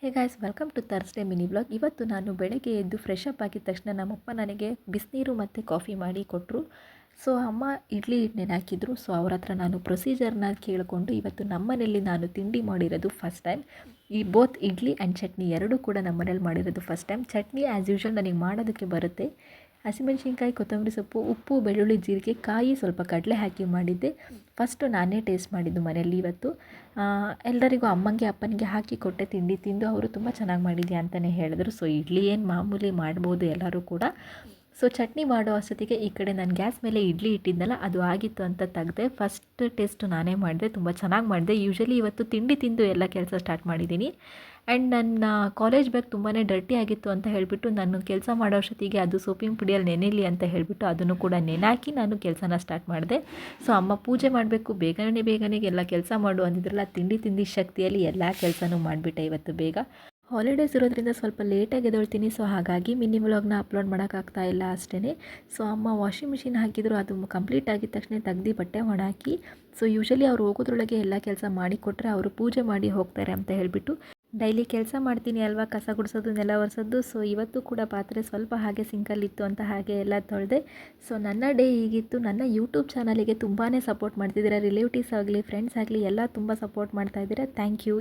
Hey guys, welcome to Thursday mini blog. ಇವತ್ತು ನಾನು ಬೆಳಗ್ಗೆ ಎದ್ದು ಫ್ರೆಶ್ ಅಪ್ ಆಗಿದ ತಕ್ಷಣ ನಮ್ಮಪ್ಪ ನನಗೆ ಬಿಸಿನೀರು ಮತ್ತು ಕಾಫಿ ಮಾಡಿ ಕೊಟ್ಟರು. ಸೊ ಅಮ್ಮ ಇಡ್ಲಿ ಹಿಟ್ಟು ನೆನೆ ಸೊ ಅವ್ರ ಹತ್ರ ನಾನು ಪ್ರೊಸೀಜರ್ನ ಕೇಳಿಕೊಂಡು ಇವತ್ತು ನಮ್ಮನೇಲಿ ನಾನು ತಿಂಡಿ ಮಾಡಿರೋದು ಫಸ್ಟ್ ಟೈಮ್. ಈ ಬೋತ್ ಇಡ್ಲಿ ಆ್ಯಂಡ್ ಚಟ್ನಿ ಎರಡೂ ಕೂಡ ನಮ್ಮನೇಲಿ ಮಾಡಿರೋದು first time. Chutney as usual ನನಗೆ ಮಾಡೋದಕ್ಕೆ ಬರುತ್ತೆ. ಹಸಿಮೆಣ್ಸಿನ್ಕಾಯಿ, ಕೊತ್ತಂಬರಿ ಸೊಪ್ಪು, ಉಪ್ಪು, ಬೆಳ್ಳುಳ್ಳಿ, ಜೀರಿಗೆ, ಕಾಯಿ, ಸ್ವಲ್ಪ ಕಡಲೆ ಹಾಕಿ ಮಾಡಿದ್ದೆ. ಫಸ್ಟು ನಾನೇ ಟೇಸ್ಟ್ ಮಾಡಿದ್ದು ಮನೆಯಲ್ಲಿ ಇವತ್ತು. ಎಲ್ಲರಿಗೂ ಅಮ್ಮಂಗೆ ಅಪ್ಪನಿಗೆ ಹಾಕಿ ಕೊಟ್ಟೆ. ತಿಂಡಿ ತಿಂದು ಅವರು ತುಂಬ ಚೆನ್ನಾಗಿ ಮಾಡಿದ್ಯಾ ಅಂತಲೇ ಹೇಳಿದ್ರು. ಸೊ ಇಡ್ಲಿ ಏನು ಮಾಮೂಲಿ ಮಾಡ್ಬೋದು ಎಲ್ಲರೂ ಕೂಡ. ಸೊ ಚಟ್ನಿ ಮಾಡೋ ಅಷ್ಟೊತ್ತಿಗೆ ಈ ಕಡೆ ನಾನು ಗ್ಯಾಸ್ ಮೇಲೆ ಇಡ್ಲಿ ಇಟ್ಟಿದ್ದಲ್ಲ, ಅದು ಆಗಿತ್ತು ಅಂತ ತೆಗ್ದೆ. ಫಸ್ಟ್ ಟೇಸ್ಟು ನಾನೇ ಮಾಡಿದೆ, ತುಂಬ ಚೆನ್ನಾಗಿ ಮಾಡಿದೆ. ಯೂಶ್ವಲಿ ಇವತ್ತು ತಿಂಡಿ ತಿಂದು ಎಲ್ಲ ಕೆಲಸ ಸ್ಟಾರ್ಟ್ ಮಾಡಿದ್ದೀನಿ. ಆ್ಯಂಡ್ ನನ್ನ ಕಾಲೇಜ್ ಬ್ಯಾಗ್ ತುಂಬಾ ಡರ್ಟಿ ಆಗಿತ್ತು ಅಂತ ಹೇಳಿಬಿಟ್ಟು ನಾನು ಕೆಲಸ ಮಾಡೋ ಅಷ್ಟೊತ್ತಿಗೆ ಅದು ಸೋಪಿನ ಪುಡಿಯಲ್ಲಿ ನೆನೆಯಲಿ ಅಂತ ಹೇಳಿಬಿಟ್ಟು ಅದನ್ನು ಕೂಡ ನೆನೆಹಾಕಿ ನಾನು ಕೆಲಸನ ಸ್ಟಾರ್ಟ್ ಮಾಡಿದೆ. ಸೊ ಅಮ್ಮ ಪೂಜೆ ಮಾಡಬೇಕು, ಬೇಗನೆ ಎಲ್ಲ ಕೆಲಸ ಮಾಡು ಅಂದಿದ್ರಲ್ಲ, ತಿಂಡಿ ಶಕ್ತಿಯಲ್ಲಿ ಎಲ್ಲ ಕೆಲಸನೂ ಮಾಡಿಬಿಟ್ಟೆ ಇವತ್ತು ಬೇಗ. ಹಾಲಿಡೇಸ್ ಇರೋದ್ರಿಂದ ಸ್ವಲ್ಪ ಲೇಟಾಗಿ ಎದ್ದೇಳ್ತೀನಿ. ಸೊ ಹಾಗಾಗಿ ಮಿನಿ ವ್ಲಾಗ್ನ ಅಪ್ಲೋಡ್ ಮಾಡೋಕ್ಕಾಗ್ತಾ ಇಲ್ಲ ಅಷ್ಟೇ. ಸೊ ಅಮ್ಮ ವಾಷಿಂಗ್ ಮಿಷಿನ್ ಹಾಕಿದ್ರು, ಅದು ಕಂಪ್ಲೀಟ್ ಆಗಿದ ತಕ್ಷಣ ತೆಗ್ದು ಬಟ್ಟೆ ಒಣಹಾಕಿ. ಸೊ ಯೂಶ್ವಲಿ ಅವ್ರು ಹೋಗೋದ್ರೊಳಗೆ ಎಲ್ಲ ಕೆಲಸ ಮಾಡಿ ಕೊಟ್ಟರೆ ಅವರು ಪೂಜೆ ಮಾಡಿ ಹೋಗ್ತಾರೆ ಅಂತ ಹೇಳಿಬಿಟ್ಟು ಡೈಲಿ ಕೆಲಸ ಮಾಡ್ತೀನಿ ಅಲ್ವಾ, ಕಸ ಗುಡಿಸೋದು, ನೆಲ ಒರೆಸೋದು. ಸೊ ಇವತ್ತು ಕೂಡ ಪಾತ್ರೆ ಸ್ವಲ್ಪ ಹಾಗೆ ಸಿಂಕಲ್ಲಿತ್ತು ಅಂತ ಹಾಗೆ ಎಲ್ಲ ತೊಳೆದೆ. ಸೊ ನನ್ನ ಡೇ ಹೀಗಿತ್ತು. ನನ್ನ ಯೂಟ್ಯೂಬ್ ಚಾನಲಿಗೆ ತುಂಬಾ ಸಪೋರ್ಟ್ ಮಾಡ್ತಿದ್ದೀರಾ. ರಿಲೇಟಿವ್ಸ್ ಆಗಲಿ, ಫ್ರೆಂಡ್ಸ್ ಆಗಲಿ ಎಲ್ಲ ತುಂಬ ಸಪೋರ್ಟ್ ಮಾಡ್ತಾಯಿದ್ದೀರಾ. Thank you.